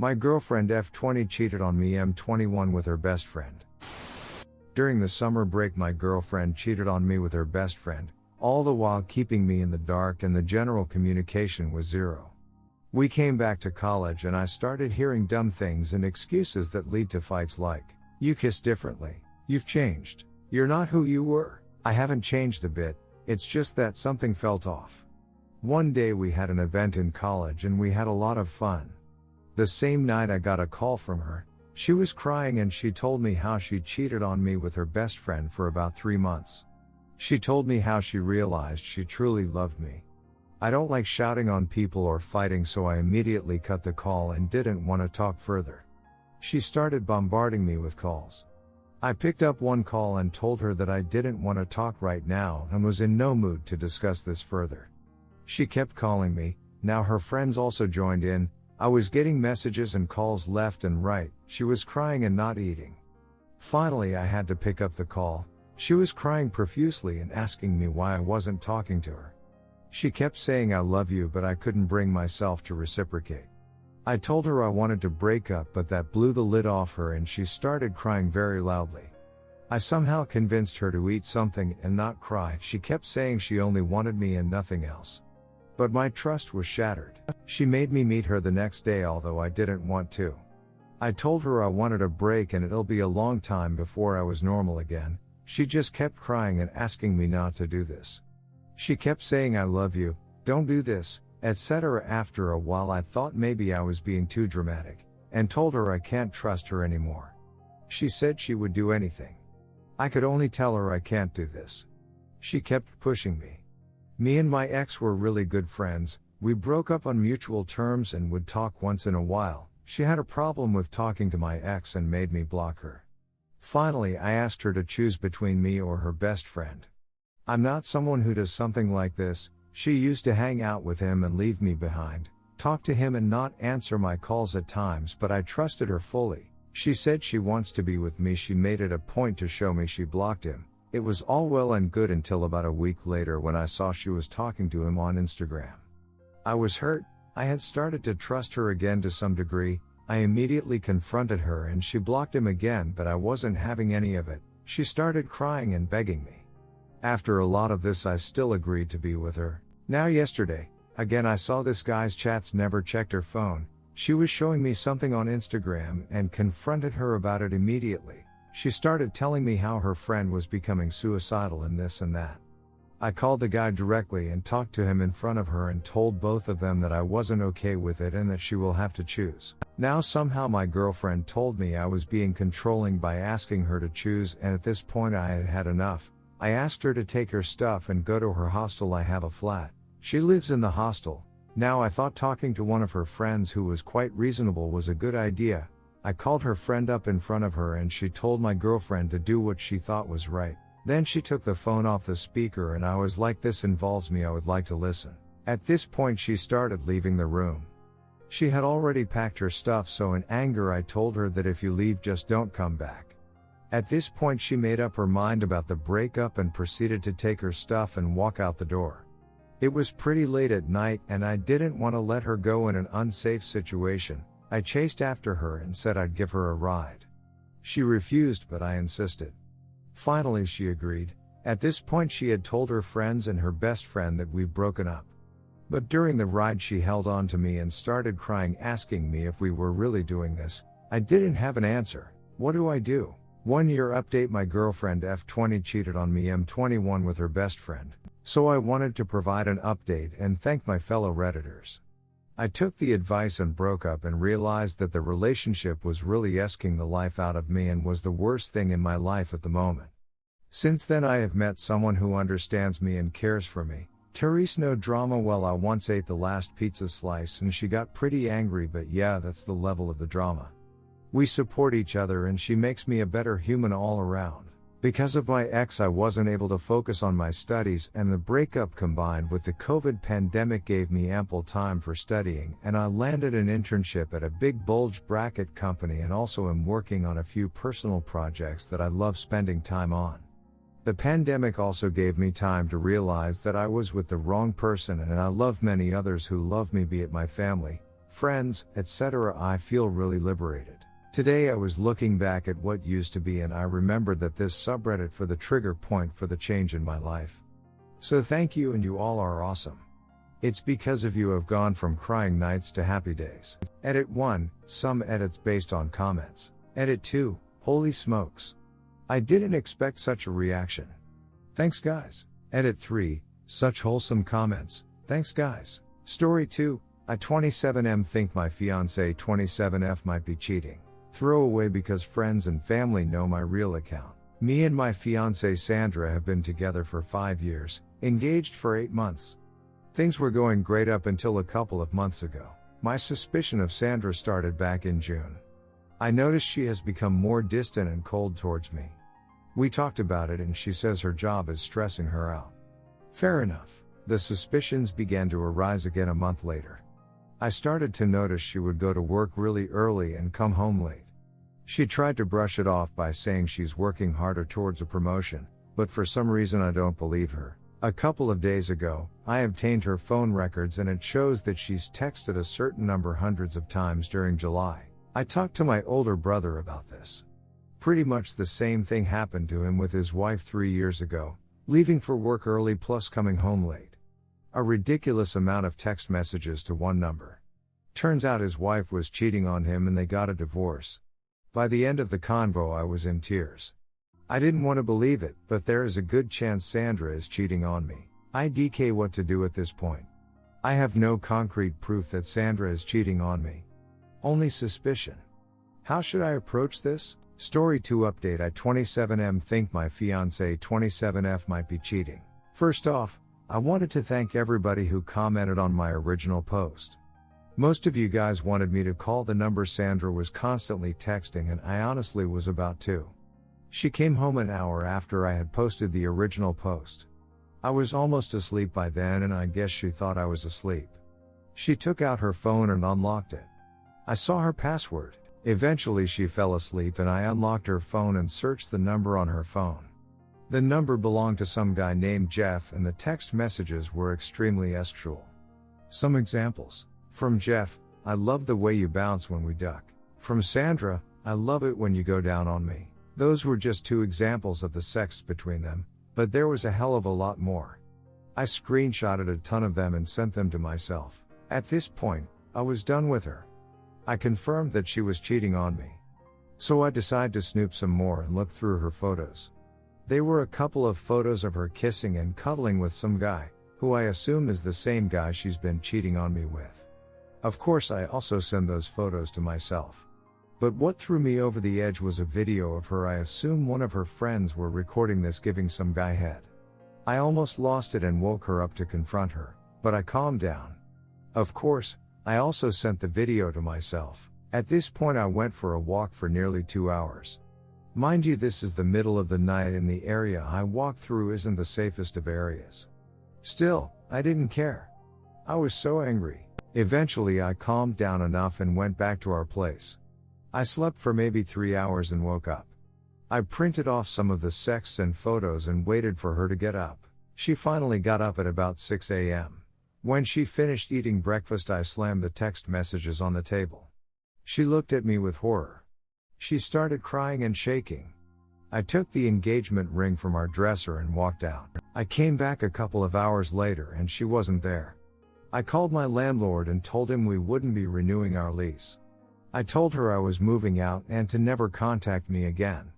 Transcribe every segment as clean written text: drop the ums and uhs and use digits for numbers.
My girlfriend F20 cheated on me M21 with her best friend. During the summer break my girlfriend cheated on me with her best friend, all the while keeping me in the dark and the general communication was zero. We came back to college and I started hearing dumb things and excuses that lead to fights like, "You kiss differently. You've changed. You're not who you were." I haven't changed a bit, it's just that something felt off. One day we had an event in college and we had a lot of fun. The same night I got a call from her. She was crying and she told me how she cheated on me with her best friend for about 3 months. She told me how she realized she truly loved me. I don't like shouting on people or fighting, so I immediately cut the call and didn't want to talk further. She started bombarding me with calls. I picked up one call and told her that I didn't want to talk right now and was in no mood to discuss this further. She kept calling me, now her friends also joined in. I was getting messages and calls left and right. She was crying and not eating. Finally I had to pick up the call. She was crying profusely and asking me why I wasn't talking to her. She kept saying "I love you," but I couldn't bring myself to reciprocate. I told her I wanted to break up, but that blew the lid off her and she started crying very loudly. I somehow convinced her to eat something and not cry. She kept saying she only wanted me and nothing else. But my trust was shattered. She made me meet her the next day, although I didn't want to. I told her I wanted a break and it'll be a long time before I was normal again. She just kept crying and asking me not to do this. She kept saying "I love you, don't do this," etc. After a while I thought maybe I was being too dramatic, and told her I can't trust her anymore. She said she would do anything. I could only tell her I can't do this. She kept pushing me. Me and my ex were really good friends. We broke up on mutual terms and would talk once in a while. She had a problem with talking to my ex and made me block her. Finally I asked her to choose between me or her best friend. I'm not someone who does something like this. She used to hang out with him and leave me behind, talk to him and not answer my calls at times, but I trusted her fully. She said she wants to be with me. She made it a point to show me she blocked him. It was all well and good until about a week later when I saw she was talking to him on Instagram. I was hurt. I had started to trust her again to some degree. I immediately confronted her and she blocked him again, but I wasn't having any of it. She started crying and begging me. After a lot of this I still agreed to be with her. Now yesterday, again I saw this guy's chats, never checked her phone. She was showing me something on Instagram and confronted her about it immediately. She started telling me how her friend was becoming suicidal and this and that. I called the guy directly and talked to him in front of her and told both of them that I wasn't okay with it and that she will have to choose. Now somehow my girlfriend told me I was being controlling by asking her to choose, and at this point I had had enough. I asked her to take her stuff and go to her hostel. I have a flat. She lives in the hostel. Now I thought talking to one of her friends who was quite reasonable was a good idea. I called her friend up in front of her and she told my girlfriend to do what she thought was right. Then she took the phone off the speaker and I was like, "This involves me, I would like to listen." At this point she started leaving the room. She had already packed her stuff, so in anger I told her that if you leave, just don't come back. At this point she made up her mind about the breakup and proceeded to take her stuff and walk out the door. It was pretty late at night and I didn't want to let her go in an unsafe situation. I chased after her and said I'd give her a ride. She refused, but I insisted. Finally she agreed. At this point she had told her friends and her best friend that we've broken up. But during the ride she held on to me and started crying, asking me if we were really doing this. I didn't have an answer. What do I do? 1 year update: my girlfriend F20 cheated on me M21 with her best friend. So I wanted to provide an update and thank my fellow Redditors. I took the advice and broke up and realized that the relationship was really asking the life out of me and was the worst thing in my life at the moment. Since then I have met someone who understands me and cares for me. Therese, no drama. Well, I once ate the last pizza slice and she got pretty angry, but yeah, that's the level of the drama. We support each other and she makes me a better human all around. Because of my ex I wasn't able to focus on my studies, and the breakup combined with the COVID pandemic gave me ample time for studying, and I landed an internship at a big bulge bracket company and also am working on a few personal projects that I love spending time on. The pandemic also gave me time to realize that I was with the wrong person, and I love many others who love me, be it my family, friends, etc. I feel really liberated. Today I was looking back at what used to be and I remembered that this subreddit for the trigger point for the change in my life. So thank you, and you all are awesome. It's because of you I've gone from crying nights to happy days. Edit 1, some edits based on comments. Edit 2, holy smokes. I didn't expect such a reaction. Thanks guys. Edit 3, such wholesome comments. Thanks guys. Story 2, I 27M think my fiancé 27F might be cheating. Throw away because friends and family know my real account. Me and my fiancée Sandra have been together for 5 years, engaged for 8 months. Things were going great up until a couple of months ago. My suspicion of Sandra started back in June. I noticed she has become more distant and cold towards me. We talked about it and she says her job is stressing her out. Fair enough. The suspicions began to arise again a month later. I started to notice she would go to work really early and come home late. She tried to brush it off by saying she's working harder towards a promotion, but for some reason I don't believe her. A couple of days ago, I obtained her phone records and it shows that she's texted a certain number hundreds of times during July. I talked to my older brother about this. Pretty much the same thing happened to him with his wife 3 years ago, leaving for work early plus coming home late. A ridiculous amount of text messages to one number. Turns out his wife was cheating on him and they got a divorce. By the end of the convo I was in tears. I didn't want to believe it, but there is a good chance Sandra is cheating on me. IDK what to do at this point. I have no concrete proof that Sandra is cheating on me. Only suspicion. How should I approach this? Story 2 update I 27M think my fiancé 27F might be cheating. First off, I wanted to thank everybody who commented on my original post. Most of you guys wanted me to call the number Sandra was constantly texting and I honestly was about to. She came home an hour after I had posted the original post. I was almost asleep by then and I guess she thought I was asleep. She took out her phone and unlocked it. I saw her password. Eventually she fell asleep and I unlocked her phone and searched the number on her phone. The number belonged to some guy named Jeff and the text messages were extremely sexual. Some examples. From Jeff, I love the way you bounce when we duck. From Sandra, I love it when you go down on me. Those were just 2 examples of the sex between them, but there was a hell of a lot more. I screenshotted a ton of them and sent them to myself. At this point, I was done with her. I confirmed that she was cheating on me. So I decided to snoop some more and look through her photos. They were a couple of photos of her kissing and cuddling with some guy, who I assume is the same guy she's been cheating on me with. Of course I also send those photos to myself. But what threw me over the edge was a video of her. I assume one of her friends were recording this giving some guy head. I almost lost it and woke her up to confront her, but I calmed down. Of course, I also sent the video to myself. At this point I went for a walk for nearly 2 hours. Mind you, this is the middle of the night and the area I walked through isn't the safest of areas. Still, I didn't care. I was so angry. Eventually I calmed down enough and went back to our place. I slept for maybe 3 hours and woke up. I printed off some of the texts and photos and waited for her to get up. She finally got up at about 6 a.m. When she finished eating breakfast I slammed the text messages on the table. She looked at me with horror. She started crying and shaking. I took the engagement ring from our dresser and walked out. I came back a couple of hours later and she wasn't there. I called my landlord and told him we wouldn't be renewing our lease. I told her I was moving out and to never contact me again.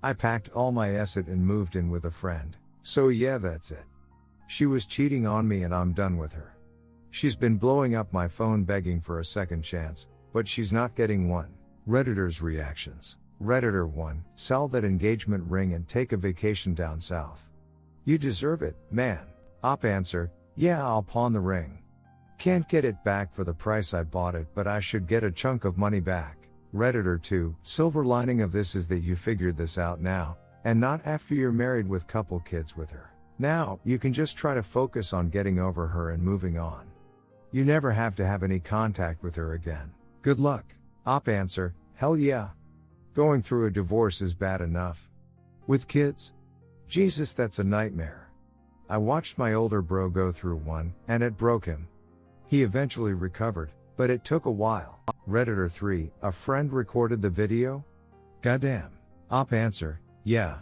I packed all my asset and moved in with a friend. So yeah, that's it. She was cheating on me and I'm done with her. She's been blowing up my phone begging for a second chance, but she's not getting one. Redditors' reactions. Redditor 1, sell that engagement ring and take a vacation down south. You deserve it, man. Op answer, yeah, I'll pawn the ring. Can't get it back for the price I bought it, but I should get a chunk of money back. Redditor 2, silver lining of this is that you figured this out now, and not after you're married with couple kids with her. Now, you can just try to focus on getting over her and moving on. You never have to have any contact with her again. Good luck. Op answer, hell yeah. Going through a divorce is bad enough. With kids? Jesus, that's a nightmare. I watched my older bro go through one, and it broke him. He eventually recovered, But it took a while. Redditor 3, a friend recorded the video? Goddamn. Op answer, yeah.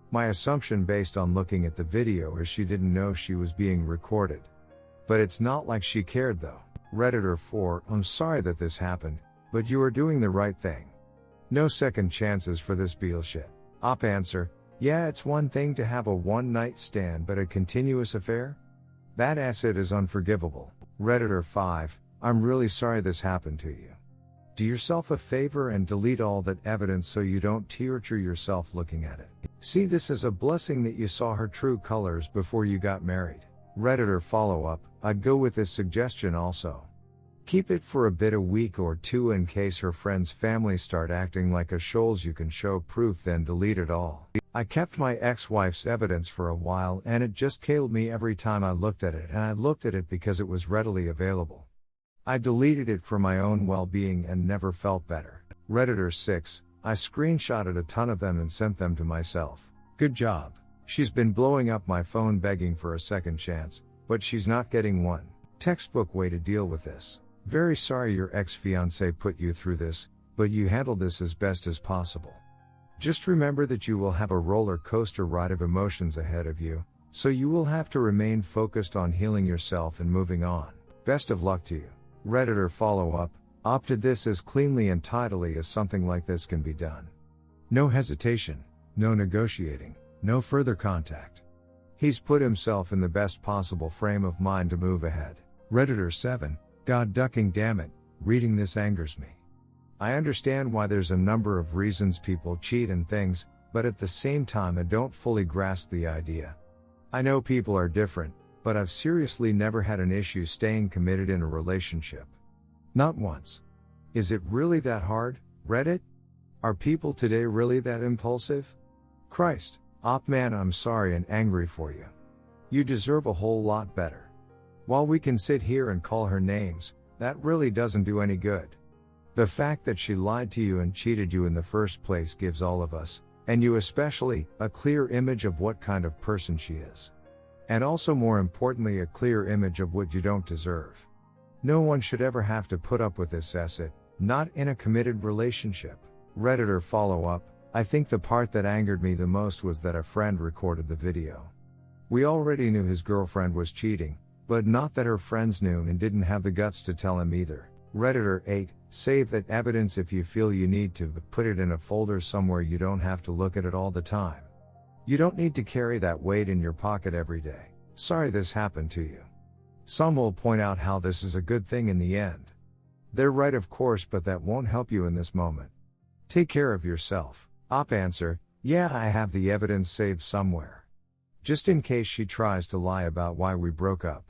My assumption based on looking at the video is she didn't know she was being recorded. But it's not like she cared though. Redditor 4, I'm sorry that this happened, but you are doing the right thing. No second chances for this bullshit. Op answer, yeah, it's one thing to have a one-night stand, but a continuous affair? That acid is unforgivable. Redditor 5, I'm really sorry this happened to you. Do yourself a favor and delete all that evidence so you don't torture yourself looking at it. See this as a blessing that you saw her true colors before you got married. Redditor follow-up, I'd go with this suggestion also. Keep it for a bit, a week or two, in case her friend's family start acting like a shoals you can show proof, then delete it all. I kept my ex-wife's evidence for a while and it just killed me every time I looked at it, and I looked at it because it was readily available. I deleted it for my own well-being and never felt better. Redditor 6, I screenshotted a ton of them and sent them to myself. Good job. She's been blowing up my phone begging for a second chance, but she's not getting one. Textbook way to deal with this. Very sorry your ex-fiancé put you through this, but you handled this as best as possible. Just remember that you will have a roller coaster ride of emotions ahead of you, so you will have to remain focused on healing yourself and moving on. Best of luck to you. Redditor follow-up, opted this as cleanly and tidily as something like this can be done. No hesitation, no negotiating, no further contact. He's put himself in the best possible frame of mind to move ahead. Redditor 7, God ducking damn it, reading this angers me. I understand why there's a number of reasons people cheat and things, but at the same time I don't fully grasp the idea. I know people are different, but I've seriously never had an issue staying committed in a relationship. Not once. Is it really that hard, Reddit? Are people today really that impulsive? Christ, op man, I'm sorry and angry for you. You deserve a whole lot better. While we can sit here and call her names, that really doesn't do any good. The fact that she lied to you and cheated you in the first place gives all of us, and you especially, a clear image of what kind of person she is. And also more importantly, a clear image of what you don't deserve. No one should ever have to put up with this acid, not in a committed relationship. Redditor follow-up, I think the part that angered me the most was that a friend recorded the video. We already knew his girlfriend was cheating, but not that her friends knew and didn't have the guts to tell him either. Redditor 8, save that evidence if you feel you need to, but put it in a folder somewhere you don't have to look at it all the time. You don't need to carry that weight in your pocket every day. Sorry this happened to you. Some will point out how this is a good thing in the end. They're right of course, but that won't help you in this moment. Take care of yourself. Op answer, yeah, I have the evidence saved somewhere. Just in case she tries to lie about why we broke up.